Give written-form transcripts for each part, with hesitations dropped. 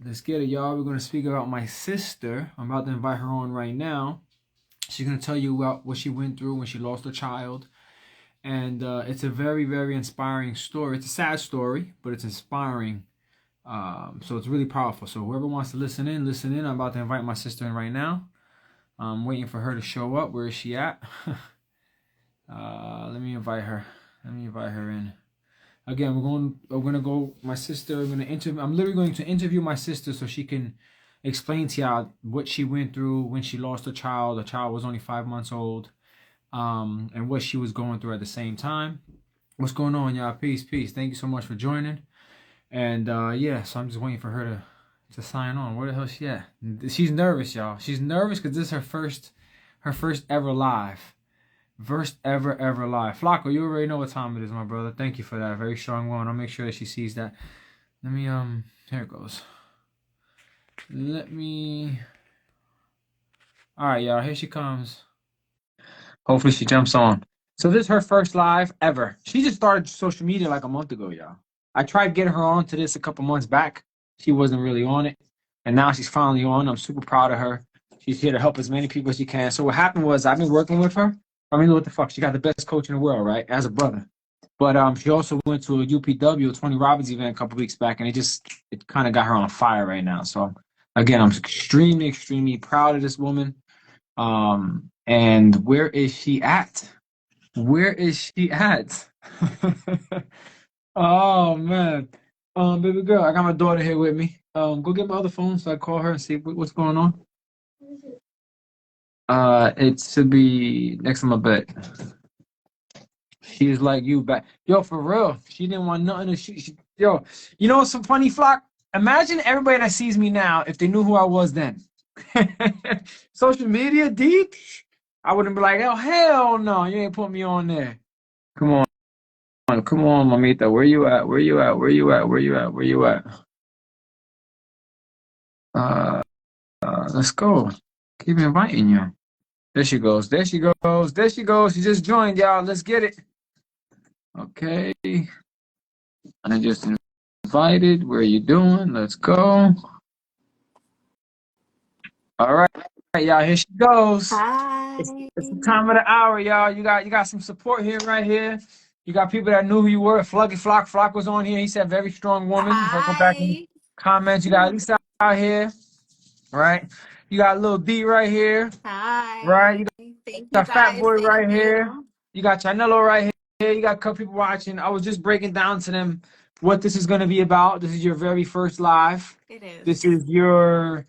Let's get it, y'all. We're going to speak about my sister. I'm about to invite her on right now. She's going to tell you about what she went through when she lost her child. And it's a very, very inspiring story. It's a sad story, but it's inspiring. So it's really powerful. So whoever wants to listen in, listen in. I'm about to invite my sister in right now. I'm waiting for her to show up. Where is she at? Let me invite her. Let me invite her in. Again, we're gonna go. My sister. I'm literally going to interview my sister so she can explain to y'all what she went through when she lost her child. The child was only 5 months old, and what she was going through at the same time. What's going on, y'all? Peace, peace. Thank you so much for joining. And yeah, so I'm just waiting for her to sign on. Where the hell is she at? She's nervous, y'all. She's nervous because this is her first ever live. First ever live. Flacco, you already know what time it is, my brother. Thank you for that. Very strong one. I'll make sure that she sees that. Let me here it goes. Alright, y'all, here she comes. Hopefully she jumps on. So this is her first live ever. She just started social media like a month ago, y'all. I tried getting her on to this a couple months back. She wasn't really on it. And now she's finally on. I'm super proud of her. She's here to help as many people as she can. So what happened was I've been working with her. I mean, what the fuck? She got the best coach in the world, right? As a brother. But she also went to a UPW, a Tony Robbins event a couple weeks back, and it kind of got her on fire right now. So again, I'm extremely proud of this woman. And where is she at? Where is she at? Oh man. Baby girl, I got my daughter here with me. Go get my other phone so I call her and see what's going on. It should be next to my bed. She is like you back. Yo, for real. She didn't want nothing to shoot. Yo, you know what's some funny, Flock? Imagine everybody that sees me now if they knew who I was then. Social media, deep. I wouldn't be like, oh, hell no, you ain't put me on there. Come on, mamita. Where you at? Where you at? Where you at? Where you at? Where you at? Let's go. Keep inviting you. There she goes. There she goes. There she goes. She just joined, y'all. Let's get it. Okay. I just invited. Where you doing? Let's go. All right, y'all. Here she goes. Hi. It's the time of the hour, y'all. You got some support here, right here. You got people that knew who you were. Fluggy Flock was on here. He said very strong woman. Go back in the Hi. comments. You got Lisa out here, right? You got Lil D right here, right? Hi. You Thank you got Fat guys. Boy Thank right here. you. You got Chanelo right here. You got a couple people watching. I was just breaking down to them what this is going to be about. This is your very first live. It is. This is your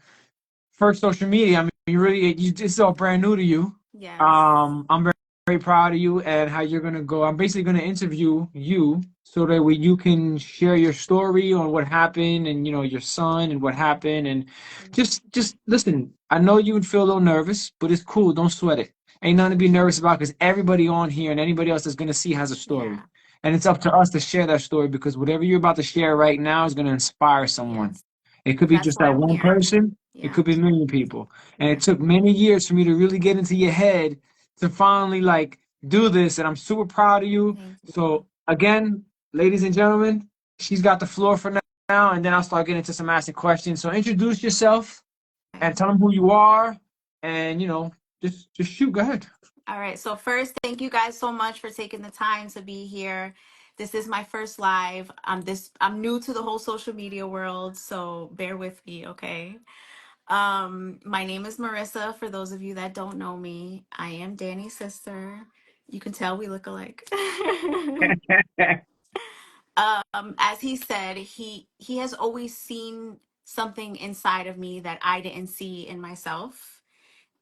first social media. I mean, it's all brand new to you. Yes. I'm very proud of you and how you're gonna go. I'm basically gonna interview you so that you can share your story on what happened and your son and what happened and just listen. I know you would feel a little nervous, but it's cool. Don't sweat it. Ain't nothing to be nervous about because everybody on here and anybody else that's gonna see has a story. Yeah. And it's up to us to share that story because whatever you're about to share right now is gonna inspire someone. Yes. It could be That's just why that I'm one here. person. It Yeah. could be a million people. And Yeah. it took many years for me to really get into your head to finally like do this. And I'm super proud of you. Thank you. So again, ladies and gentlemen, she's got the floor for now, and then I'll start getting into some asking questions. So introduce yourself and tell them who you are, and just shoot. Go ahead. All right. So first, thank you guys so much for taking the time to be here. This is my first live. I'm new to the whole social media world, so bear with me, okay? My name is Marissa. For those of you that don't know me, I am Danny's sister. You can tell we look alike. As he said, he has always seen something inside of me that I didn't see in myself.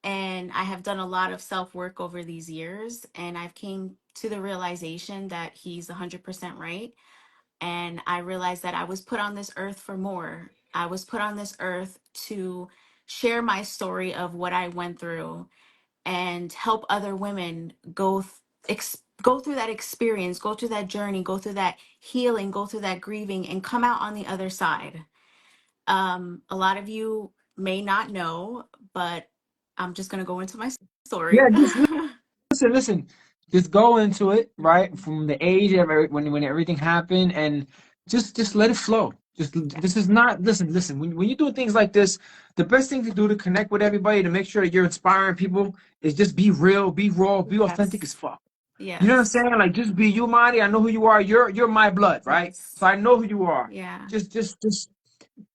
And I have done a lot of self-work over these years, and I've came to the realization that he's 100% right. And I realized that I was put on this earth for more. I was put on this earth to share my story of what I went through and help other women go through that experience, go through that journey, go through that healing, go through that grieving, and come out on the other side. A lot of you may not know, but I'm just gonna go into my Yeah, story. just listen. Just go into it, right? From the age of when everything happened, and just let it flow. Just this is not listen. When you do things like this, the best thing to do to connect with everybody to make sure that you're inspiring people is just be real, be raw, be authentic as Yes. fuck. You know what I'm Yes. saying? Like just be you, Marty. I know who you are. You're my blood, right? So Yes. I know who you are. Yeah. Just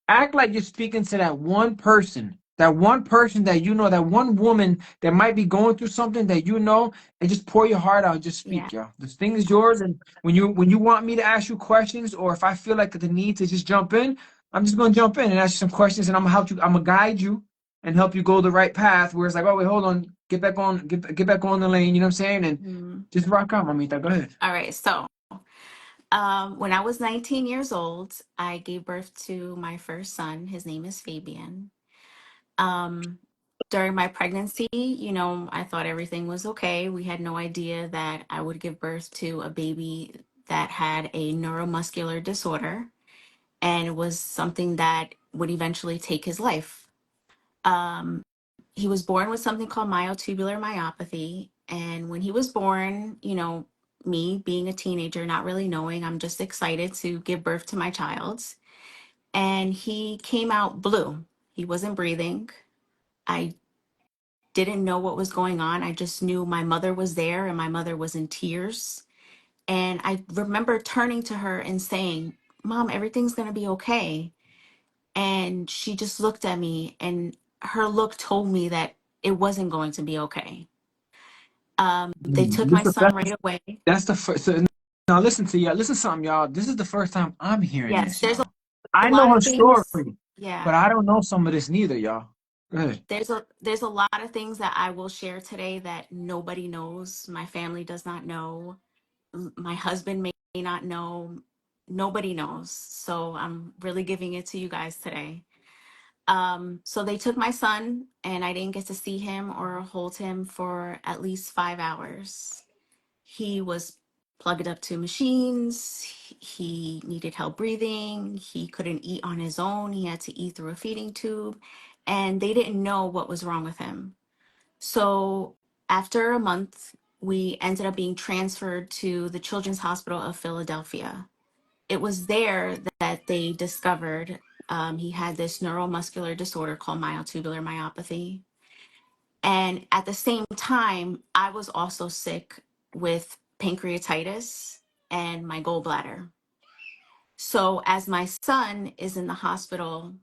act like you're speaking to that one person that you know, that one woman that might be going through something that you know, and just pour your heart out and just Yeah. speak, yo. This thing is yours, and when you want me to ask you questions, or if I feel like the need to just jump in, I'm just gonna jump in and ask you some questions, and I'm gonna help you. I'm gonna guide you and help you go the right path. Where it's like, oh wait, hold on, get back on the lane. You know what I'm saying? And Mhm. just rock out, mamita. Go ahead. All right. So, when I was 19 years old, I gave birth to my first son. His name is Fabian. Um, During my pregnancy, I thought everything was okay. We had no idea that I would give birth to a baby that had a neuromuscular disorder, and it was something that would eventually take his life. Um, he was born with something called myotubular myopathy. And when he was born, me being a teenager, not really knowing, I'm just excited to give birth to my child. And he came out blue. He wasn't breathing. I didn't know what was going on. I just knew my mother was there and my mother was in tears. And I remember turning to her and saying, Mom, everything's going to be okay. And she just looked at me, and her look told me that it wasn't going to be okay. They took my This son right away. That's the first. So, now listen to y'all. Listen to something, y'all. This is the first time I'm hearing Yes, this, there's y'all. a I lot know her of things. story, but Yeah, I don't know some of this neither, y'all. Go ahead. there's a lot of things that I will share today that nobody knows. My family does not know. My husband may not know. Nobody knows. So I'm really giving it to you guys today. So they took my son, and I didn't get to see him or hold him for at least 5 hours. He was plugged up to machines. He needed help breathing. He couldn't eat on his own. He had to eat through a feeding tube, and they didn't know what was wrong with him. So after a month, we ended up being transferred to the Children's Hospital of Philadelphia. It was there that they discovered he had this neuromuscular disorder called myotubular myopathy. And at the same time, I was also sick with pancreatitis and my gallbladder. So, as my son is in the hospital,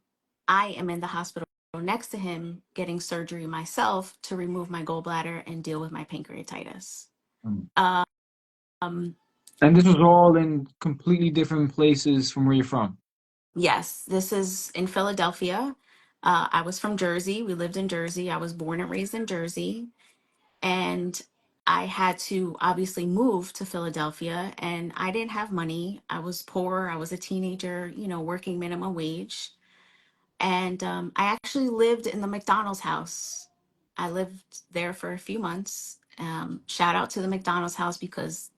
I am in the hospital next to him getting surgery myself to remove my gallbladder and deal with my pancreatitis. Mm. Um, And this was all in completely different places from where you're from. yes, this is in Philadelphia. I was from Jersey. We lived in Jersey. I was born and raised in Jersey. And I had to obviously move to Philadelphia, and I didn't have money. I was poor. I was a teenager, working minimum wage. And I actually lived in the McDonald's house. I lived there for a few months. Shout out to the McDonald's house because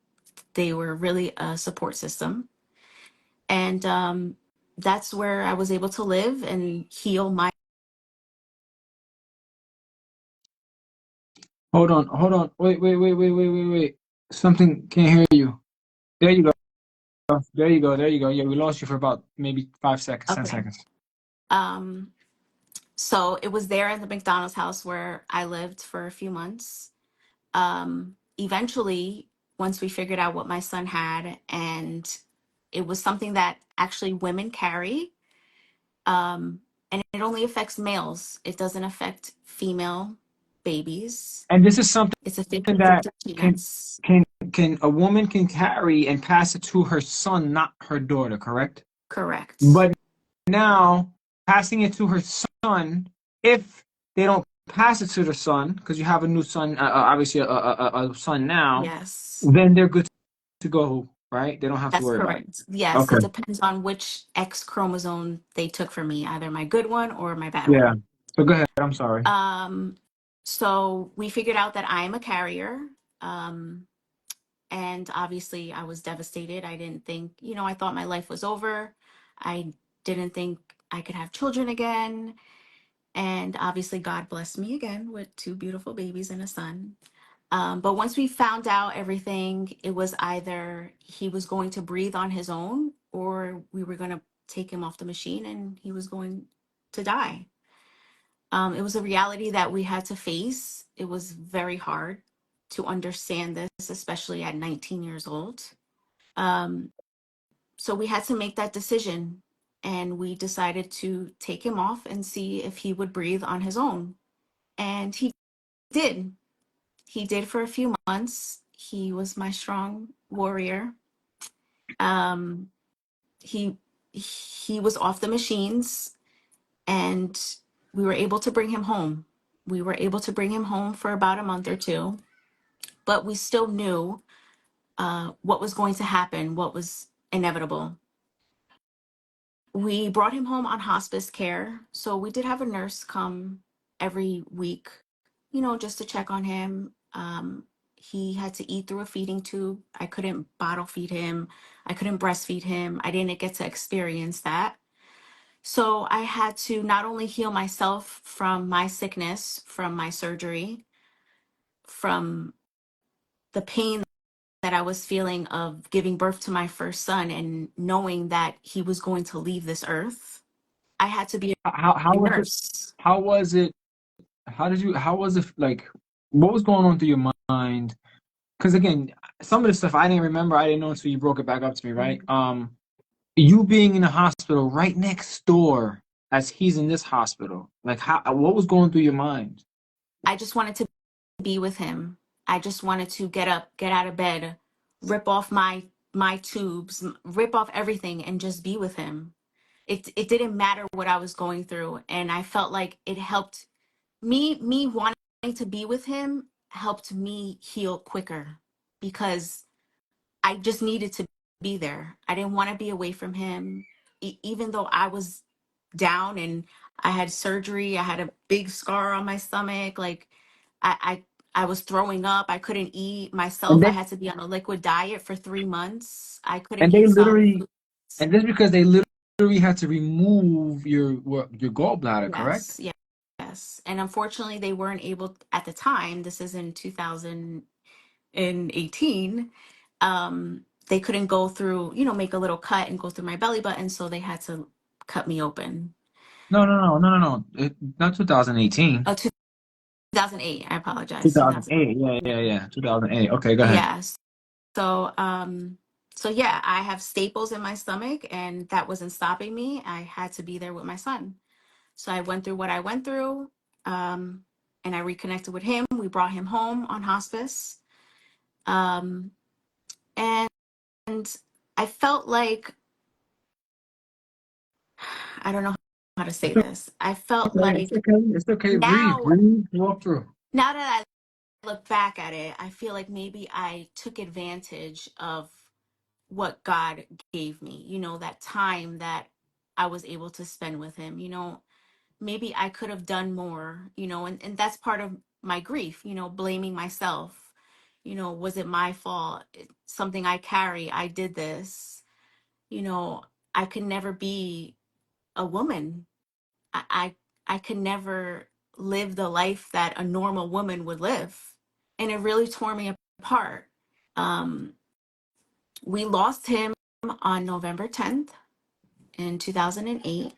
they were really a support system. And that's where I was able to live and heal my. Hold on. Wait. Something can't hear you. There you go. There you go. Yeah, we lost you for about maybe 5 seconds, ten Okay. seconds. Um, so it was there at the McDonald's house where I lived for a few months. Eventually, once we figured out what my son had, and it was something that actually women carry, um, and it only affects males. It doesn't affect female babies. And this is something It's a 50 that 50 can chance. can can a woman can carry and pass it to her son, not her daughter, correct? Correct. But now passing it to her son, if they don't pass it to the son, because you have a new son, obviously a son now, Yes, then they're good to go, right? They don't have to that's worry about it. correct. Yes, Okay. it depends on which X chromosome they took from me, either my good one or my bad Yeah. one. So go ahead. I'm sorry. Um, so we figured out that I am a carrier. Um, and obviously I was devastated. I didn't think, I thought my life was over. I didn't think I could have children again. And obviously God blessed me again with two beautiful babies and a son. But once we found out everything, it was either he was going to breathe on his own or we were going to take him off the machine and he was going to die. It was a reality that we had to face. It was very hard to understand this, especially at 19 years old. Um, so we had to make that decision, and we decided to take him off and see if he would breathe on his own. And he did. He did for a few months. He was my strong warrior. Um, he he was off the machines, and we were able to bring him home. We were able to bring him home for about a month or two, but we still knew what was going to happen, what was inevitable. We brought him home on hospice care. So we did have a nurse come every week, just to check on him. He had to eat through a feeding tube. I couldn't bottle feed him. I couldn't breastfeed him. I didn't get to experience that. So I had to not only heal myself from my sickness, from my surgery, from the pain that I was feeling of giving birth to my first son and knowing that he was going to leave this earth. I had to be How a was it? nurse. How was it? How was it like? What was going on through your mind? Because again, some of the stuff I didn't remember, I didn't know until you broke it back up to me, right? Mhm. You being in the hospital right next door as he's in this hospital, like what was going through your mind? I just wanted to be with him. I just wanted to get up, get out of bed, rip off my tubes, rip off everything and just be with him. It didn't matter what I was going through, and I felt like it helped me wanting to be with him helped me heal quicker because I just needed to be there. I didn't want to be away from him, even though I was down and I had surgery. I had a big scar on my stomach. Like I was throwing up. I couldn't eat And myself. I they had to be on a liquid diet for 3 months. I couldn't and they eat solid literally foods. and just because they literally had to remove your gallbladder, correct? Yes, yes, yes. And unfortunately, they weren't able at the time. This is in 2018. They couldn't go through, make a little cut and go through my belly button, so they had to cut me open. No, no, no, no, no, no. Not 2018. Oh, 2008. I apologize. 2000. 2008. Yeah, yeah, yeah. 2008. Okay, go ahead. Yes. So, yeah, I have staples in my stomach, and that wasn't stopping me. I had to be there with my son. So I went through what I went through, um, and I reconnected with him. We brought him home on hospice, um, and I felt like I don't know how to say this. I felt It's like okay. It's okay. Breathe, now, breathe, walk through. now that I look back at it, I feel like maybe I took advantage of what God gave me, that time that I was able to spend with him. Maybe I could have done more, and that's part of my grief, blaming myself. Was it my fault? Something I carry, I did this. You know, I could never be a woman. I, I, I could never live the life that a normal woman would live. And it really tore me apart. Um, we lost him on November 10th in 2008.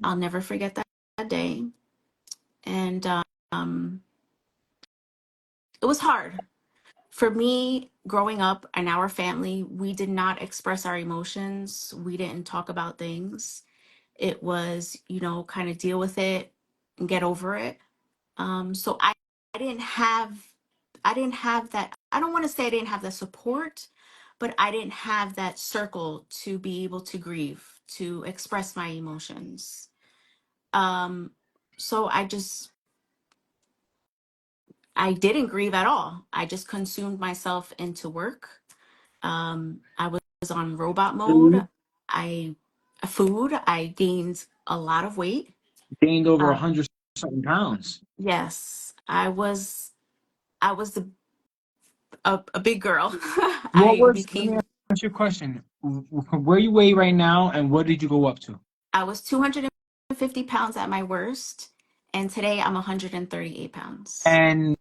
I'll never forget that day. And it was hard. For me, growing up in our family, we did not express our emotions. We didn't talk about things. It was, kind of deal with it and get over it. So I didn't have, I didn't have that. I don't want to say I didn't have the support, but I didn't have that circle to be able to grieve, to express my emotions. Um, so I didn't grieve at all. I just consumed myself into work. I was on robot mode. Food. I food. I gained a lot of weight. Gained over a Uh, hundred something pounds. yes, I was. I was a big girl. What I was, let me became. ask you a question. From where you weigh right now and what did you go up to? I was 250 pounds at my worst, and today I'm 138 pounds. And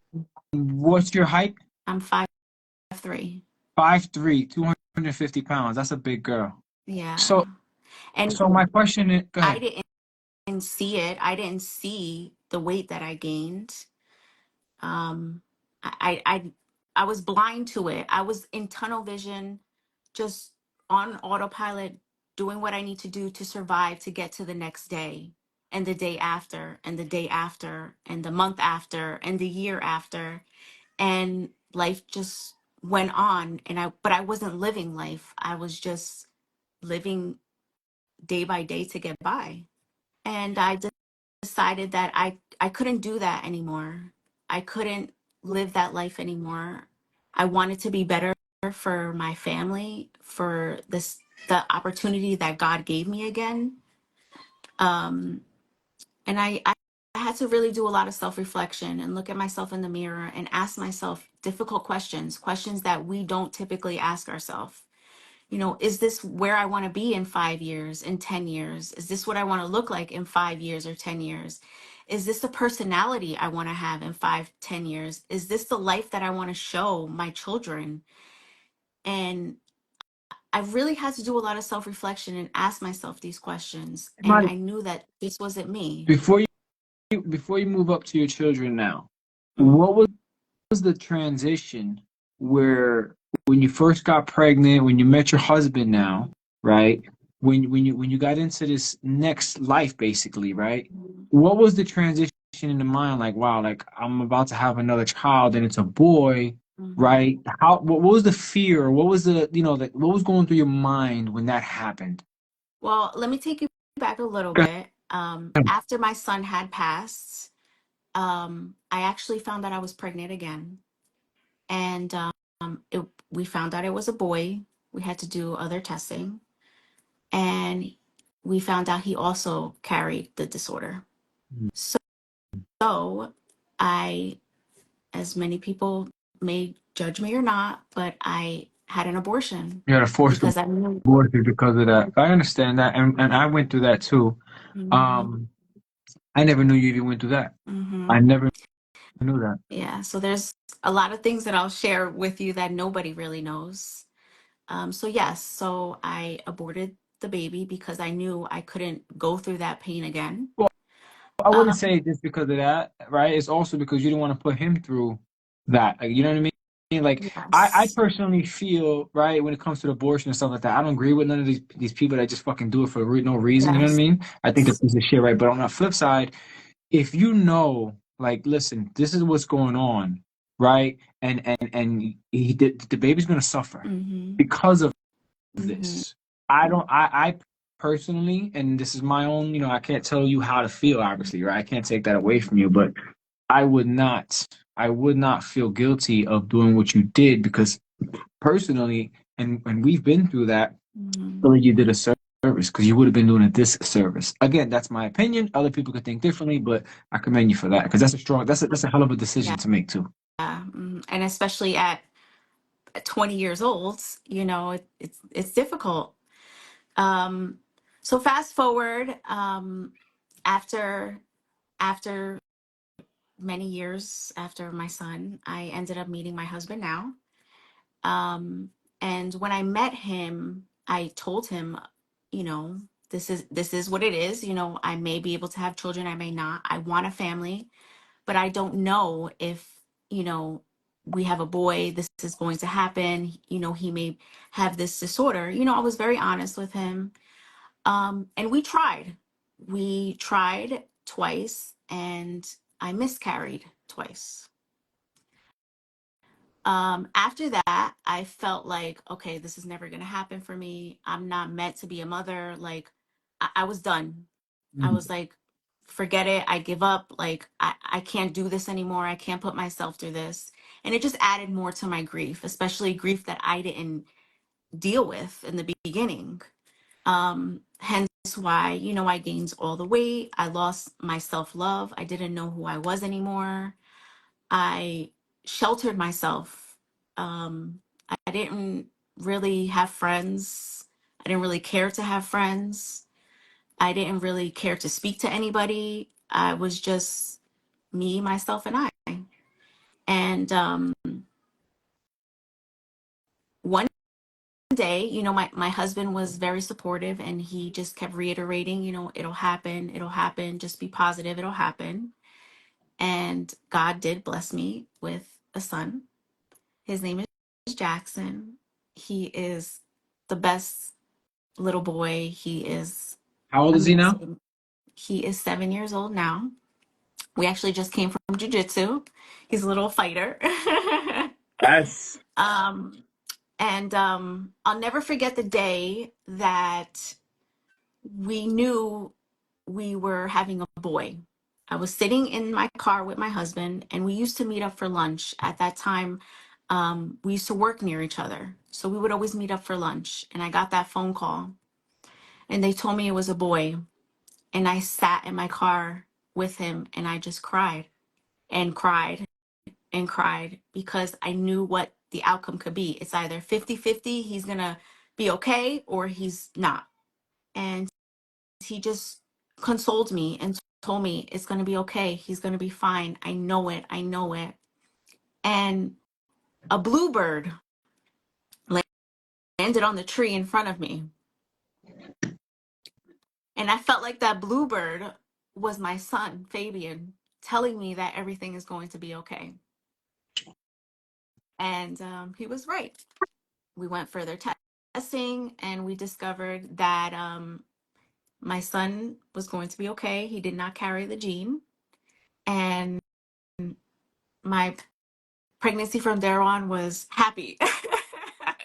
what's your height? I'm 5'3". 5'3", 250 pounds. That's a big girl. Yeah. So And So my question is, go I ahead. didn't see it. I didn't see the weight that I gained. Um, I was blind to it. I was in tunnel vision, just on autopilot, doing what I need to do to survive to get to the next day, and the day after, and the day after, and the month after, and the year after. And life just went on, but I wasn't living life. I was just living day by day to get by. And I decided that I couldn't do that anymore. I couldn't live that life anymore. I wanted to be better for my family, for the opportunity that God gave me again. Um, and I had to really do a lot of self-reflection and look at myself in the mirror and ask myself difficult questions, questions that we don't typically ask ourselves. You know, is this where I want to be in 5 years, in 10 years? Is this what I want to look like in 5 years or 10 years? Is this the personality I want to have in 5, 10 years? Is this the life that I want to show my children? And I really had to do a lot of self reflection and ask myself these questions. And Mike, I knew that this wasn't me. before you move up to your children now, what Hmm. was the transition where when you first got pregnant, when you met your husband now, right? When you got into this next life basically, right? What was the transition in the mind like, wow, like I'm about to have another child and it's a boy, Hmm. right? What was the fear? What was the, like what was going through your mind when that happened? Well, let me take you back a little Go bit. After my son had passed, I actually found that I was pregnant again. And we found out it was a boy. We had to do other testing, and we found out he also carried the disorder. So I, as many people may judge me or not, but I had an abortion You had a forced because I knew. abortion because of that. I understand that, and I went through that too. Hmm. Um, I never knew you even went through that. Hmm. I never knew that. Yeah, so there's a lot of things that I'll share with you that nobody really knows. So yes, so I aborted the baby because I knew I couldn't go through that pain again. Well, I wouldn't Um, say just because of that, right? It's also because you didn't want to put him through that. Like, you know what I mean? Like, I yes. personally feel, right, when it comes to abortion and stuff like that, I don't agree with none of these people that just fucking do it for no reason. You know what I Yes. mean? I think that's a piece of shit, right? But on the flip side, if you know, like, listen, this is what's going on, right? And the baby's gonna suffer Mm-hmm. because of Mm-hmm. this. I personally, and this is my own, I can't tell you how to feel, obviously, right? I can't take that away from you, but I would not, I would not feel guilty of doing what you did because personally, and we've been through that, I Mm-hmm. feel like you did a service because you would have been doing a disservice. Again, that's my opinion. Other people could think differently, but I commend you for that because that's a hell of a decision Yeah. to make too. And especially at 20 years old, it's difficult. Um, so fast forward, after after many years after my son, I ended up meeting my husband now. Um, and when I met him, I told him, you know, this is what it is. I may be able to have children, I may not. I want a family, but I don't know if, you know, we have a boy, this is going to happen. He may have this disorder. I was very honest with him. And we tried. We tried twice, and I miscarried twice. After that, I felt like, okay, this is never going to happen for me. I'm not meant to be a mother. Like, I was done. I Mm. was like, forget it. I give up. Like, I can't do this anymore. I can't put myself through this. And it just added more to my grief, especially grief that I didn't deal with in the beginning. Hence why, I gained all the weight. I lost my self love. I didn't know who I was anymore. I sheltered myself. I didn't really have friends. I didn't really care to have friends. I didn't really care to speak to anybody. I was just me, myself, and I. And one day, my husband was very supportive, and he just kept reiterating, it'll happen, just be positive, it'll happen. And God did bless me with a son. His name is Jackson. He is the best little boy. He is How old is he now? amazing. He is 7 years old now. We actually just came from jujitsu. He's a little fighter. Yes. um, and I'll never forget the day that we knew we were having a boy. I was sitting in my car with my husband, and we used to meet up for lunch. At that time, we used to work near each other. So we would always meet up for lunch. And I got that phone call, and they told me it was a boy. And I sat in my car with him, and I just cried and cried and cried, because I knew what the outcome could be. It's either 50-50, he's going to be okay, or he's not. And he just consoled me and told me it's going to be okay. He's going to be fine. I know it. I know it. And a bluebird landed on the tree in front of me. And I felt like that bluebird was my son, Fabian, telling me that everything is going to be okay. And he was right. We went further testing, and we discovered that my son was going to be okay. He did not carry the gene. And my pregnancy from there on was happy.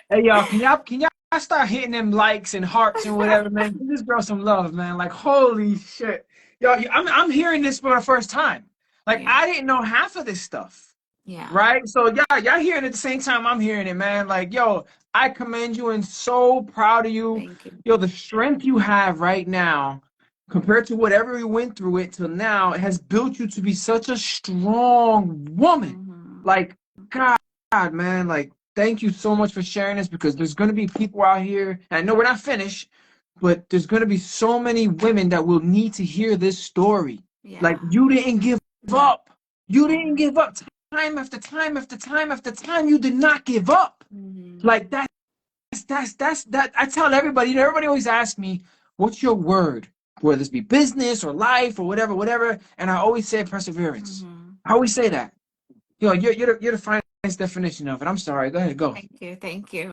Hey y'all, can y'all start hitting them likes and hearts and whatever, man? Give this girl some love, man. Like holy shit, y'all. I'm hearing this for the first time. Like Yeah. I didn't know half of this stuff, Yeah. right? So y'all hearing it at the same time I'm hearing it, man. Like yo, I commend you and so proud of you. Thank you. Yo, the strength you have right now compared to whatever you went through it till now, it has built you to be such a strong woman. Hmm. Like God, man, like thank you so much for sharing this because there's going to be people out here, and I know we're not finished, but there's going to be so many women that will need to hear this story. Like Yeah. you didn't give up. You Yeah. didn't give up. Time after time after time after time, you did not give up. Hmm. Like that. I tell everybody, everybody always asks me, what's your word? Whether this be business or life or whatever. And I always say perseverance. Hmm. I always say that. You're the finest definition of it. I'm sorry. Go ahead, go. Thank you. Thank you.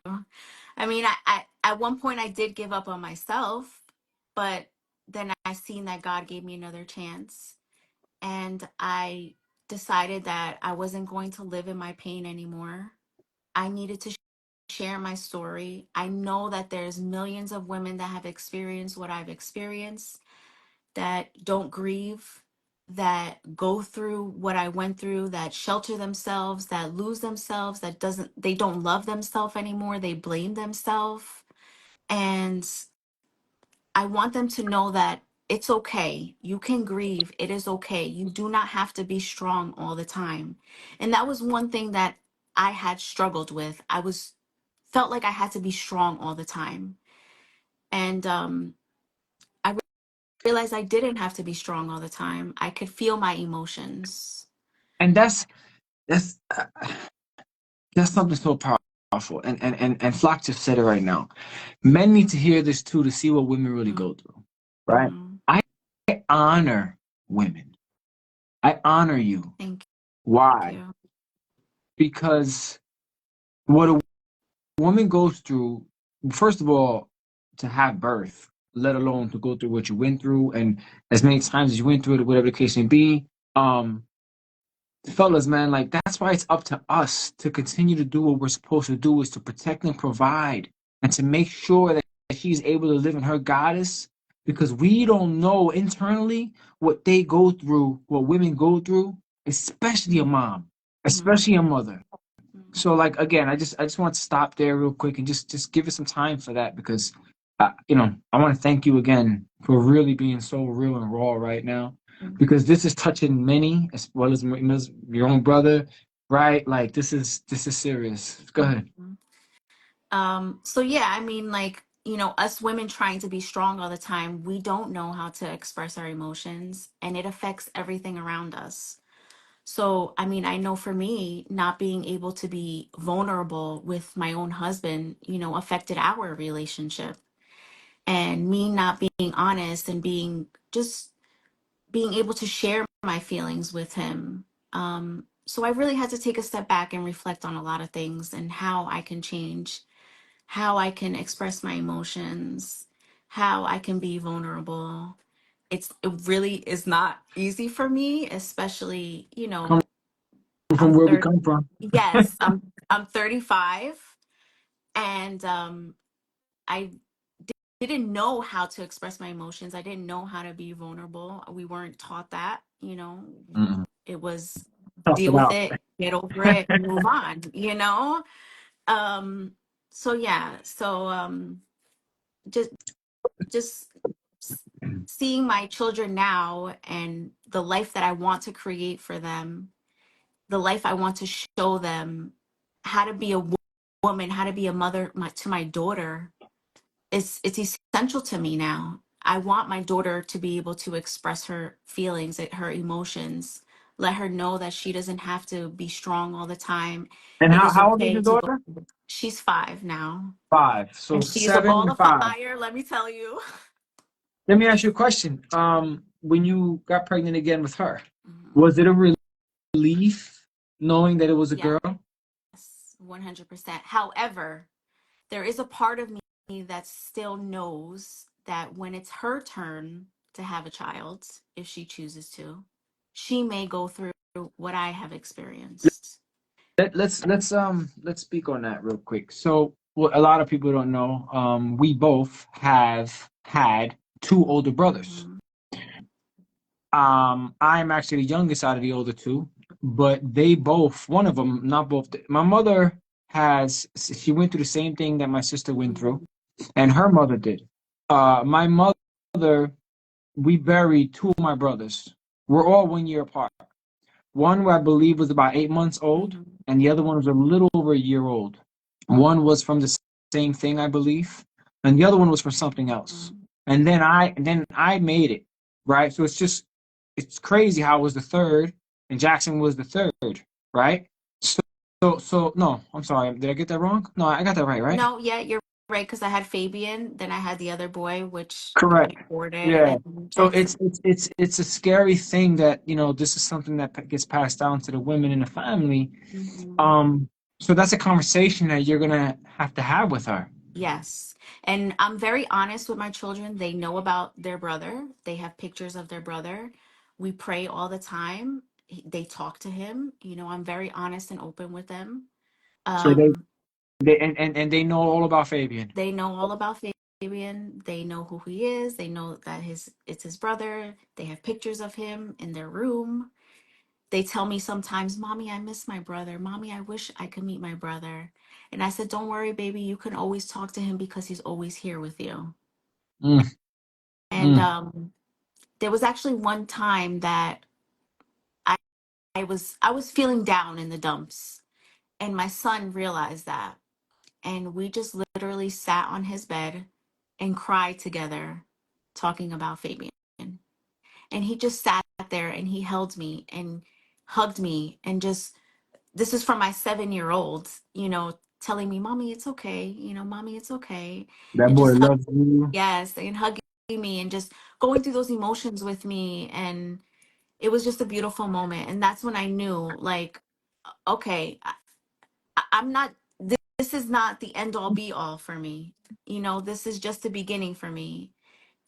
I mean, I at one point I did give up on myself, but then I seen that God gave me another chance, and I decided that I wasn't going to live in my pain anymore. I needed to share my story. I know that there's millions of women that have experienced what I've experienced, that don't grieve, that go through what I went through, that shelter themselves, that lose themselves, they don't love themselves anymore, they blame themselves. And I want them to know that it's okay. You can grieve. It is okay. You do not have to be strong all the time. And that was one thing that I had struggled with. Felt like I had to be strong all the time. And I realized I didn't have to be strong all the time. I could feel my emotions. And that's that's something so powerful. And Flock just said it right now. Men need to hear this too to see what women really go through. Right? Mm-hmm. I honor women. I honor you. Thank Why? you. Because what a woman goes through, first of all, to have birth, let alone to go through what you went through, and as many times as you went through it, whatever the case may be, um, fellas, man, like that's why it's up to us to continue to do what we're supposed to do is to protect and provide and to make sure that she's able to live in her goddess because we don't know internally what they go through, what women go through, especially a mom, Mm-hmm. especially a mother. So like again, I just want to stop there real quick and just give it some time for that because I want to thank you again for really being so real and raw right now because this is touching many as well as your own brother, right? Like this is serious. Go ahead. Mm-hmm. So yeah, I mean, like, us women trying to be strong all the time, we don't know how to express our emotions, and it affects everything around us. So, I mean, I know for me, not being able to be vulnerable with my own husband, affected our relationship. And me not being honest and just being able to share my feelings with him. So I really had to take a step back and reflect on a lot of things and how I can change, how I can express my emotions, how I can be vulnerable. It really is not easy for me, especially, Come from I'm where we 30. come from. Yes, I'm 35, and I didn't know how to express my emotions. I didn't know how to be vulnerable. We weren't taught that, Mm-mm. It was Tough deal it with out. it, get over it, and move on. Um so yeah, so just just s- seeing my children now and the life that I want to create for them, the life I want to show them, how to be a woman, how to be a mother to my daughter. It's essential to me now. I want my daughter to be able to express her feelings, her emotions, let her know that she doesn't have to be strong all the time. And It how is how old is okay your to go. daughter? She's 5 now, 5. So and she is a 7 ball and of 5. fire, let me tell you. Let me ask you a question. When you got pregnant again with her, Mhm. was it a relief knowing that it was a Yes, girl? 100%. However, there is a part of me that still knows that when it's her turn to have a child, if she chooses to, she may go through what I have experienced. Let's speak on that real quick. So, what a lot of people don't know, we both have had two older brothers. Hmm. I'm actually the youngest out of the older two, but they both, one of them, not both. My mother she went through the same thing that my sister went through, Hmm. and her mother did. My mother, we buried two of my brothers. We're all 1 year apart. One, I believe, was about 8 months old, Hmm. and the other one was a little over a year old. One was from the same thing, I believe, and the other one was from something else. Hmm. And then I made it, right? So it's crazy how it was the third, and Jackson was the third, right? So no, I'm sorry, did I get that wrong? No, I got that right, right? No, yeah, you're right, because I had Fabian, then I had the other boy, which Correct. got aborted, Yeah. and So Jackson. it's a scary thing that this is something that gets passed down to the women in the family. Mhm. Um, so that's a conversation that you're gonna have to have with her. Yes. And I'm very honest with my children. They know about their brother. They have pictures of their brother. We pray all the time. They talk to him. I'm very honest and open with them. So they Um, they and they know all about Fabian. they know all about Fabian. They know who he is. They know that it's his brother. They have pictures of him in their room. They tell me sometimes, "Mommy, I miss my brother. Mommy, I wish I could meet my brother." And I said, "Don't worry, baby. You can always talk to him because he's always here with you." Mm, And mm. there was actually one time that I, I was feeling down in the dumps, and my son realized that, and we just literally sat on his bed and cried together, talking about Fabian. And he just sat there and he held me and hugged me, and just, this is from my 7-year-old, telling me, "Mommy, it's okay. Mommy, it's okay," That and boy just loves you. yes, and hugging me and just going through those emotions with me. And it was just a beautiful moment. And that's when I knew, like, okay, I'm not, this is not the end all be all for me. This is just the beginning for me.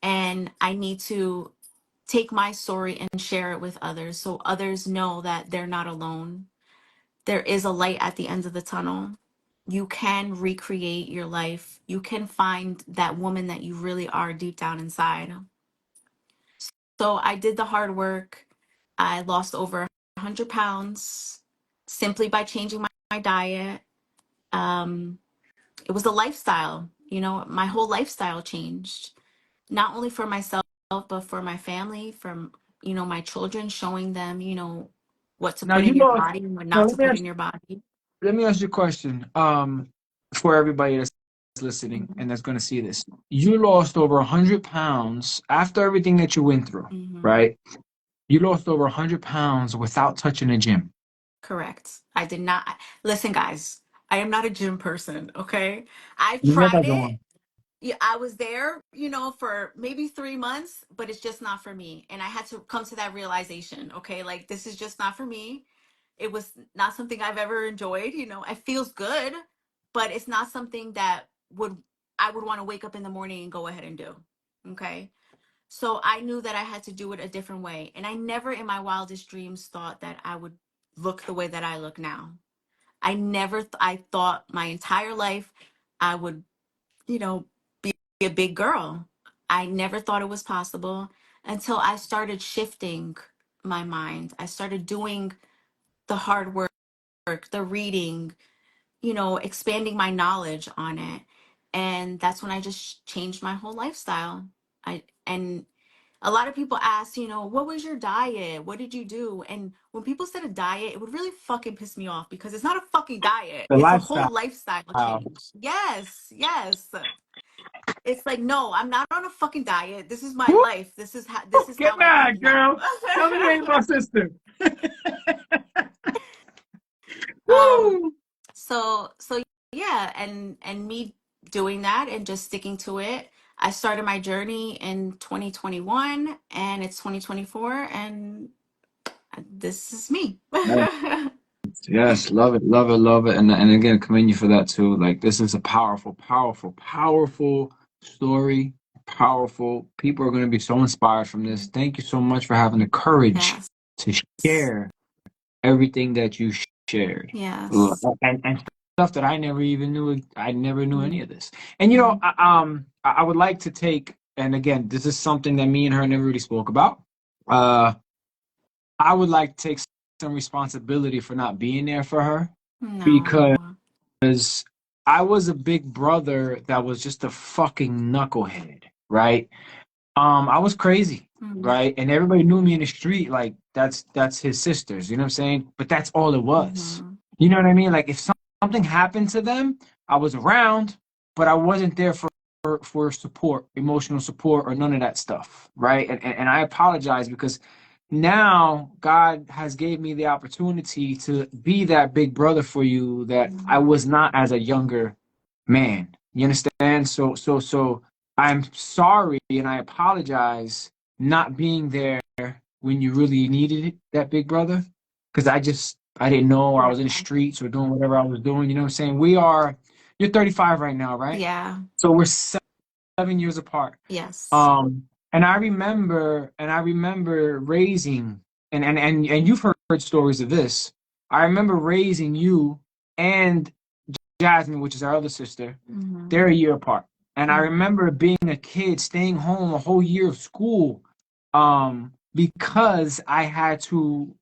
And I need to take my story and share it with others so others know that they're not alone. There is a light at the end of the tunnel. You can recreate your life. You can find that woman that you really are deep down inside. So I did the hard work. I lost over 100 pounds simply by changing my diet. Um, it was a lifestyle. My whole lifestyle changed, not only for myself, but for my family, from, my children, showing them, what to Now put you in your lost. body and what Now not to put in your body. let me ask you a question. For everybody that's listening Mhm. and that's going to see this, you lost over 100 pounds after everything that you went through, Mhm. right? You lost over 100 pounds without touching a gym. Correct. I did not. Listen, guys, I am not a gym person, okay? I've Never tried it. going. Yeah, I was there, for maybe 3 months, but it's just not for me. And I had to come to that realization, okay? Like, this is just not for me. It was not something I've ever enjoyed. It feels good, but it's not something that would I would want to wake up in the morning and go ahead and do. Okay. So I knew that I had to do it a different way. And I never in my wildest dreams thought that I would look the way that I look now. I thought my entire life I would, you know, be a big girl. I never thought it was possible until I started shifting my mind. I started doing the hard work, the reading, expanding my knowledge on it. And that's when I just changed my whole lifestyle. And a lot of people ask, what was your diet? What did you do? And when people said a diet, it would really fucking piss me off because it's not a fucking diet. The It's a whole lifestyle. lifestyle change. Yes, yes. It's like, no, I'm not on a fucking diet. This is my Woo! life. This is Get how I live mad, now. girl. Tell me you ain't my sister. um Woo! so yeah, and me doing that and just sticking to it, I started my journey in 2021 and it's 2024 and this is me. Yes, love it, love it, love it. And again, commend you for that too. Like this is a powerful, powerful, powerful story. Powerful. People are going to be so inspired from this. Thank you so much for having the courage Yes. to share everything that you shared. Yes. And stuff that I never even knew. I never knew any of this. And Mhm. I would like to take, and again, this is something that me and her never really spoke about. Uh, I would like to take some responsibility for not being there for her because No. I was a big brother that was just a fucking knucklehead, right? I was crazy, Mhm. right? And everybody knew me in the street like that's his sisters, you know what I'm saying? But that's all it was. Mhm. You know what I mean? Like if something happened to them, I was around, but I wasn't there for support, emotional support or none of that stuff, right? And I apologize because now God has gave me the opportunity to be that big brother for you that I Mhm. was not as a younger man. You understand? So I'm sorry and I apologize not being there when you really needed it, that big brother, because I didn't know or I was in the Yeah. streets or doing whatever I was doing. You know what I'm saying? You're 35 right now, right? Yeah. So we're 7 years apart. Yes. And I remember raising and you've heard stories of this. I remember raising you and Jasmine, which is our other sister. Mhm. They're a year apart. And I Mhm. remember being a kid, staying home a whole year of school, because I had to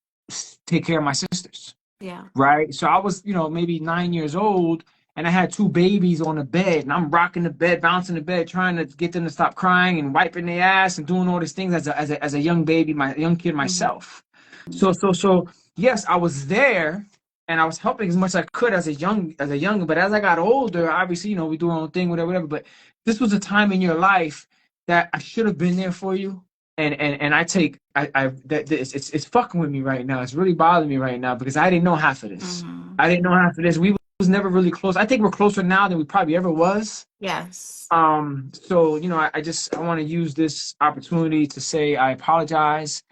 take care of my sisters, Yeah. right? So I was, maybe 9 years old, and I had two babies on the bed, and I'm rocking the bed, bouncing the bed, trying to get them to stop crying and wiping their ass and doing all these things as a young baby, my young kid Mhm. myself. So yes, I was there and I was helping as much as I could as a young, but as I got older, obviously, we do our own thing, whatever, whatever. But this was a time in your life that I should have been there for you. And I take I that it's fucking with me right now. It's really bothering me right now because I didn't know half of this. Mhm. I didn't know half of this. We was never really close. I think we're closer now than we probably ever was. Yes. So I want to use this opportunity to say I apologize,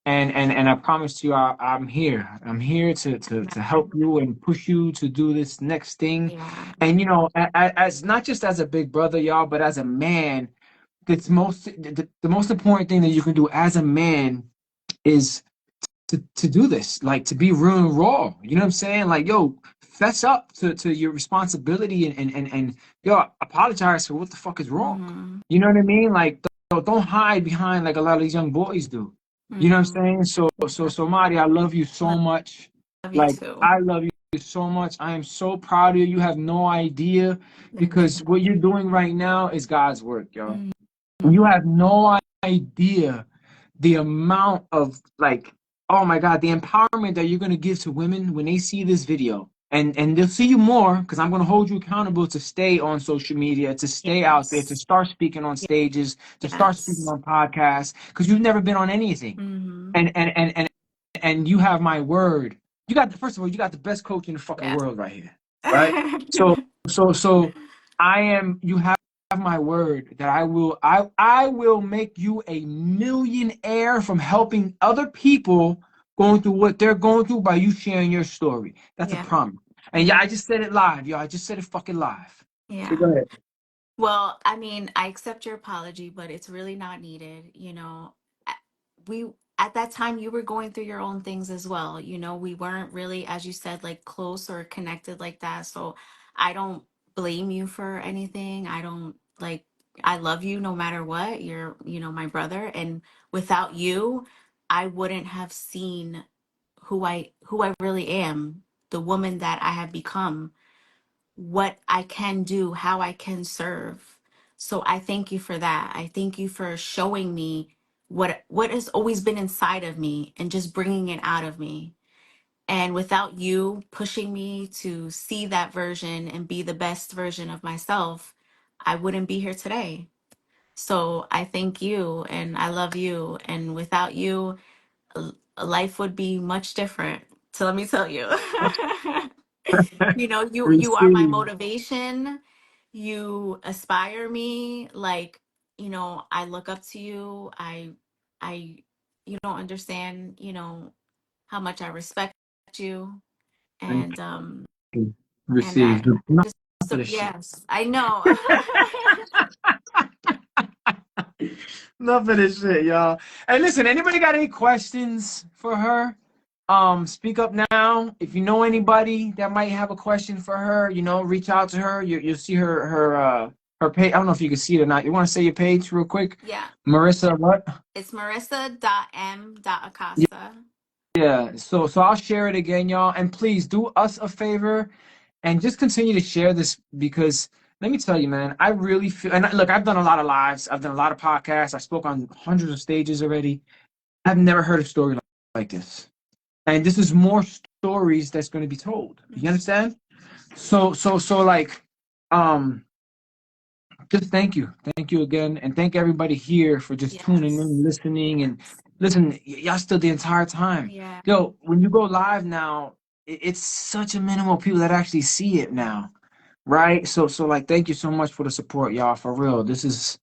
and I promise you I'm here. I'm here to help you and push you to do this next thing. Yeah. And as not just as a big brother, y'all, but as a man, the most important thing that you can do as a man is to do this, like to be real and raw. You know what I'm saying? Like, yo, fess up to your responsibility and yo, apologize for what the fuck is wrong. Mhm. You know what I mean? Like, don't hide behind like a lot of these young boys do. You know what Mhm. I'm saying? So Mari, I love you so Love much. you Like, too. I love you so much. I am so proud of you. You have no idea Thank because you. what you're doing right now is God's work, yo. You Mhm. have no idea the amount of like, oh my God, the empowerment that you're gonna give to women when they see this video. And they'll see you more because I'm gonna hold you accountable to stay on social media, to stay out there, to Yes. start speaking on stages, to start speaking Yes. on podcasts, because you've never been on anything. Mhm. and you have my word. You got the first of all, you got the best coach in the fucking Yeah. world right here, right? So so I am. You have my word that I will make you a millionaire from helping other people going through what they're going through by you sharing your story. That's a Yeah. promise. And yeah, Yeah. I just said it live, y'all. I just said it fucking live. So go Yeah. ahead. Well, I mean, I accept your apology, but it's really not needed. A- we at that time you were going through your own things as well. We weren't really, as you said, like close or connected like that. So I don't blame you for anything. I don't like I love you no matter what. You're, my brother, and without you, I wouldn't have seen who I really am, the woman that I have become, what I can do, how I can serve. So I thank you for that. I thank you for showing me what has always been inside of me and just bringing it out of me. And without you pushing me to see that version and be the best version of myself, I wouldn't be here today. So I thank you and I love you. And without you, life would be much different. So let me tell you. You are my Receive. motivation. You inspire me. Like, I look up to you. I You don't understand, how much I respect you. Thank And you. and I Receive. Enough just of this shit. yes, I know. Enough of this shit, y'all. Hey, listen, anybody got any questions for her? Speak up now. If you know anybody that might have a question for her, reach out to her. You'll see her page. I don't know if you can see it or not. You want to say your page real quick? Yeah. Marissa, what? It's Marissa.m.acosta. Yeah. So I'll share it again, y'all. And please do us a favor and just continue to share this because let me tell you, man, I really feel and look, I've done a lot of lives, I've done a lot of podcasts, I spoke on hundreds of stages already. I've never heard a story like this. And this is more stories that's going to be told. You Mhm. understand? So like um just thank you. Thank you again. And thank everybody here for just tuning in, Yes. listening, and Yes. listen, y'all still the entire time. Yeah. Yo, when you go live now, it's such a minimal people that actually see it now. Right? So like thank you so much for the support, y'all. For real. This is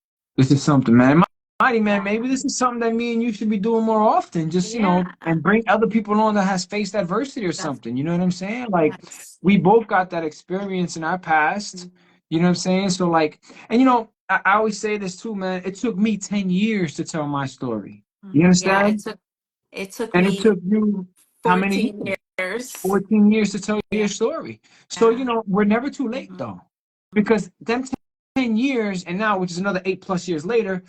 something, man. Mighty man, Yeah. maybe this is something that me and you should be doing more often. Just, Yeah. and bring other people on that has faced adversity or That's something. You know what I'm saying? Like yes. we both got that experience in our past. You know what I'm saying? So like, and I always say this too, man. It took me 10 years to tell my story. You Yeah, understand? it took And it me took you how many 14 years? years. 14 years to tell your Yeah. story. So, Yeah. we're never too late Mhm. though. Because them 10 years and now, which is another 8+ years later,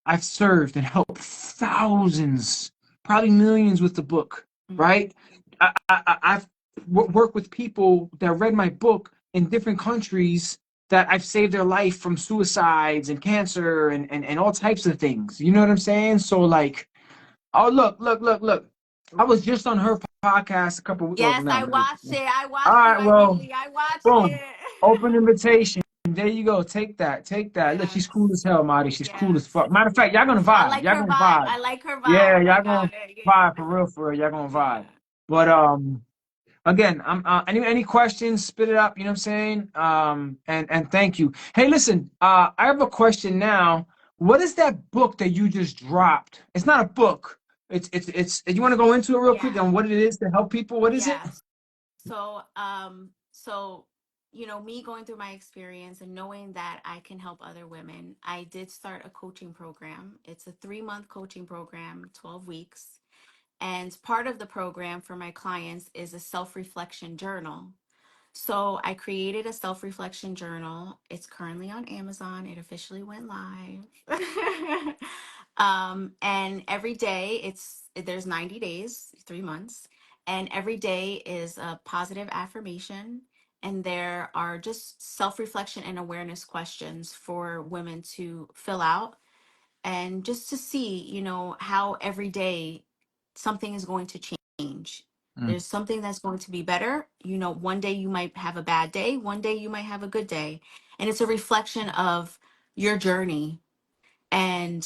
I've served and helped thousands, probably millions with the book, Mhm. right? I've worked with people that read my book in different countries that I've saved their life from suicides and cancer and all types of things. You know what I'm saying? So, like, oh, look. I was just on her podcast a couple. Well, Yes, no, I not really. watched it. I All watched it, right, well, ideally. I watched boom. it. Open invitation. There you go. Take that. Take that. Look, she's cool as Yes. hell, Marty. She's cool as Yes. fuck. Matter of fact, y'all gonna I vibe. like Y'all her gonna vibe. vibe. I like her Yeah, vibe. I y'all gonna got it. vibe Yeah. for real, for real. Y'all gonna vibe. Yeah. But again, I'm any questions, spit it up, you know what I'm saying? And thank you. Hey, listen, I have a question now. What is that book that you just dropped? It's not a book. It's you want to go into it real quick Yeah. on what it is to help people? What is it? Yes. So, me going through my experience and knowing that I can help other women, I did start a coaching program. It's a 3-month coaching program, 12 weeks. And part of the program for my clients is a self reflection journal. So I created a self reflection journal. It's currently on Amazon. It officially went live. And every day there's 90 days, 3 months, and every day is a positive affirmation. And there are just self reflection and awareness questions for women to fill out and just to see, how every day something is going to change. Mm. There's something that's going to be better. One day you might have a bad day, one day you might have a good day. And it's a reflection of your journey and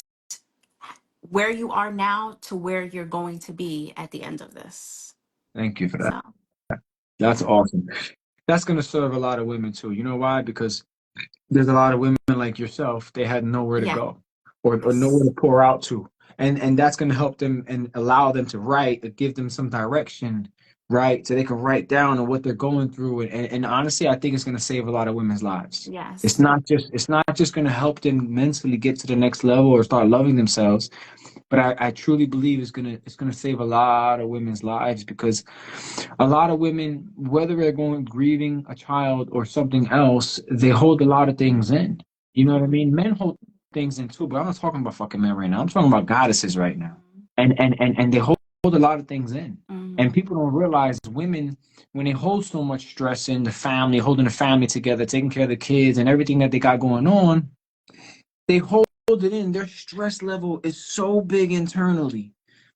where you are now to where you're going to be at the end of this. Thank you for that. So, That's yeah. awesome. That's going to serve a lot of women too. You know why? Because there's a lot of women like yourself, they had nowhere to Yes. go or nowhere to pour out to. And that's going to help them and allow them to write or give them some direction, right? So they can write down on what they're going through. And honestly, I think it's going to save a lot of women's lives. Yes. It's not just going to help them mentally get to the next level or start loving themselves, but I truly believe it's gonna save a lot of women's lives because a lot of women, whether they're going grieving a child or something else, they hold a lot of things in. You know what I mean? Men hold things in too, but I'm not talking about fucking men right now. I'm talking about goddesses right now. And they hold a lot of things in. And Mm-hmm. people don't realize women, when they hold so much stress in the family, holding the family together, taking care of the kids and everything that they got going on, they hold it in. Their stress level is so big internally,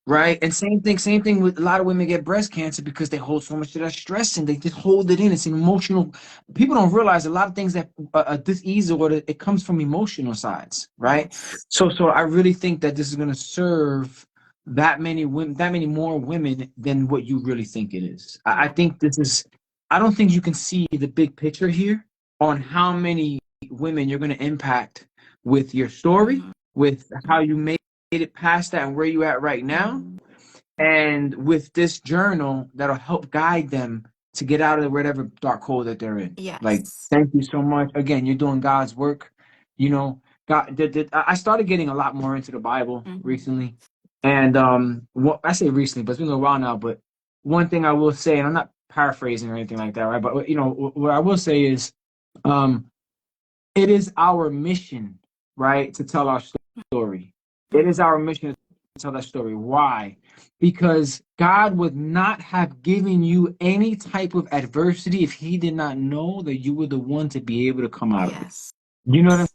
Yeah. right? And same thing with a lot of women get breast cancer because they hold so much of that stress and they just hold it in. It's an emotional. People don't realize a lot of things that disease or it comes from emotional sides, right? Yes. So I really think that this is going to serve that many women, that many more women than what you really think it is. I Yeah. think this is. I don't think you can see the big picture here on how many women you're going to impact with your story, Mm-hmm. with how you made it past that and where you at right now, Mm-hmm. and with this journal that'll help guide them to get out of whatever dark hole that they're in. Like, Yes. thank you so much. Again, you're doing God's work. You know, God. I started getting a lot more into the Bible Mm-hmm. recently, and I say recently, but it's been a while now. But one thing I will say, and I'm not paraphrasing or anything like that, right? But you know, what I will say is, um, it is our mission, right, to tell our story. It is our Mm-hmm. mission to tell that story. Why? Because God would not have given you any type of adversity if He did not know that you were the one to be able to come out of it. Yes. You know what I'm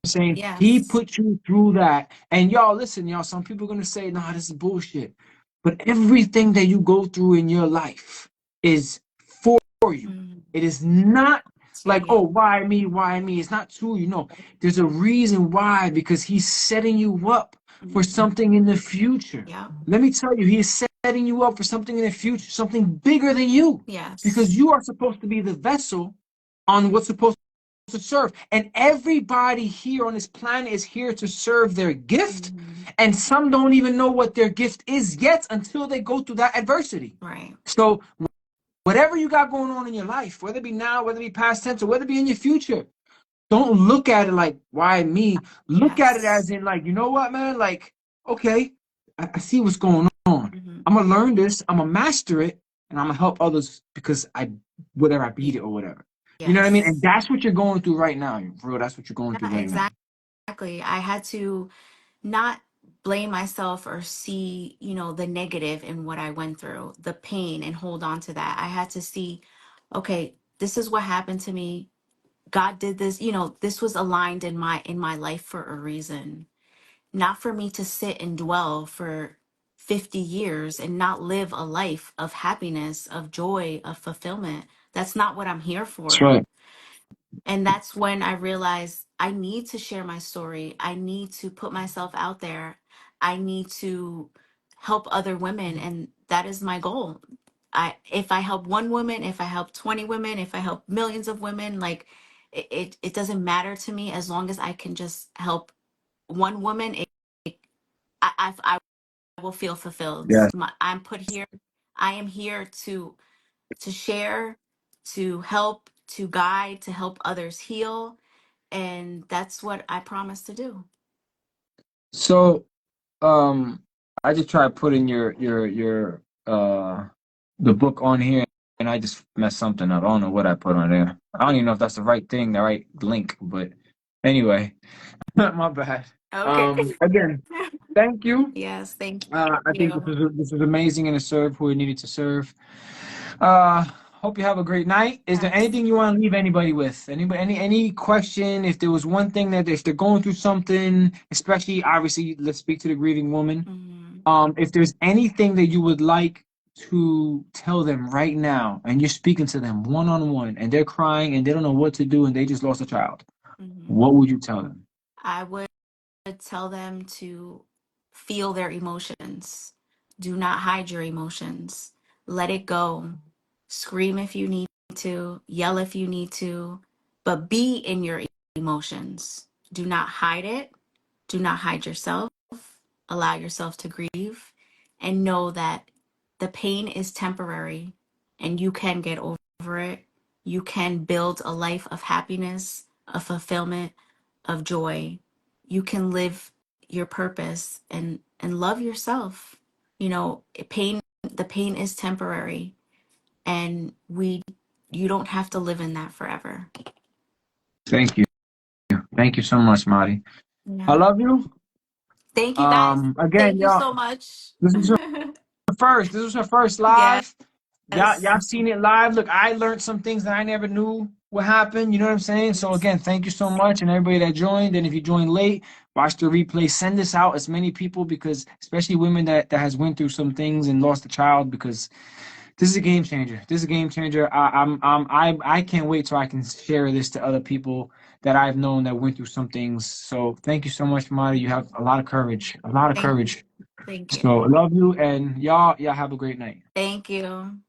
saying? He Yes. put you through that. And y'all, listen, y'all, some people are going to say, nah, this is bullshit. But everything that you go through in your life is for you. Mm-hmm. It is not To like, oh, you. why me? Why me? It's not to you. No, there's a reason why, because he's setting you up for Mm-hmm. something in the future. Yep. Let me tell you, he is setting you up for something in the future, something bigger than you, because Yes. you are supposed to be the vessel on what's supposed to serve. And everybody here on this planet is here to serve their gift. Mm-hmm. And some don't even know what their gift is yet until they go through that adversity. Right. So whatever you got going on in your life, whether it be now, whether it be past tense, or whether it be in your future, don't look at it like, why me? Look at it Yes. as in, like, you know what, man? Like, okay, I see what's going on. Mm-hmm. I'm gonna learn this, I'm gonna master it, and I'm gonna help others because whatever I beat it or whatever. You know what I mean? And Yes. that's what you're going through right now, for real. That's what you're going through Yeah, right now. exactly. I had to not blame myself or see, the negative in what I went through, the pain, and hold on to that. I had to see, okay, this is what happened to me. God did this, this was aligned in my life for a reason. Not for me to sit and dwell for 50 years and not live a life of happiness, of joy, of fulfillment. That's not what I'm here That's for. right. And that's when I realized I need to share my story. I need to put myself out there. I need to help other women. And that is my goal. If I help one woman, if I help 20 women, if I help millions of women, like it doesn't matter to me as long as I can just help one woman. I will feel fulfilled. Yes. I'm put here. I am here to share, to help, to guide, to help others heal, and that's what I promise to do. So, I just tried putting your the book on here, and I just messed something up. I don't know what I put on there. I don't even know if that's the right thing, the right link. But anyway, my bad. Okay. Again, thank you. Yes, thank I think you. this is amazing and it served who it needed to serve. Uh, hope you have a great night. Is there Yes. anything you want to leave anybody with? Anybody, any question? If there was one thing that if they're going through something, especially obviously, let's speak to the grieving woman. Hmm. If there's anything that you would like to tell them right now, and you're speaking to them one on one, and they're crying and they don't know what to do, and they just lost a child, Hmm. what would you tell them? I would tell them to feel their emotions. Do not hide your emotions. Let it go. Scream if you need to, yell if you need to, but be in your emotions. Do not hide it. Do not hide yourself. Allow yourself to grieve and know that the pain is temporary and you can get over it. You can build a life of happiness, of fulfillment, of joy. You can live your purpose and love yourself. You know, the pain is temporary, and you don't have to live in that forever. Thank you. Thank you so much, Marty. I Yeah. love you. Thank you guys. Again, Thank you y'all, so much. this is her first. This was her first Yes. live. Y'all seen it live. Look, I learned some things that I never knew what happened. You know what I'm saying? So again, thank you so much, and everybody that joined. And if you joined late, watch the replay. Send this out as many people, because especially women that has went through some things and lost a child, because this is a game changer. This is a game changer. I can't wait till I can share this to other people that I've known that went through some things. So thank you so much, Mari. You have a lot of courage. A lot of Thank courage. thank you. So I love you, and y'all have a great night. Thank you.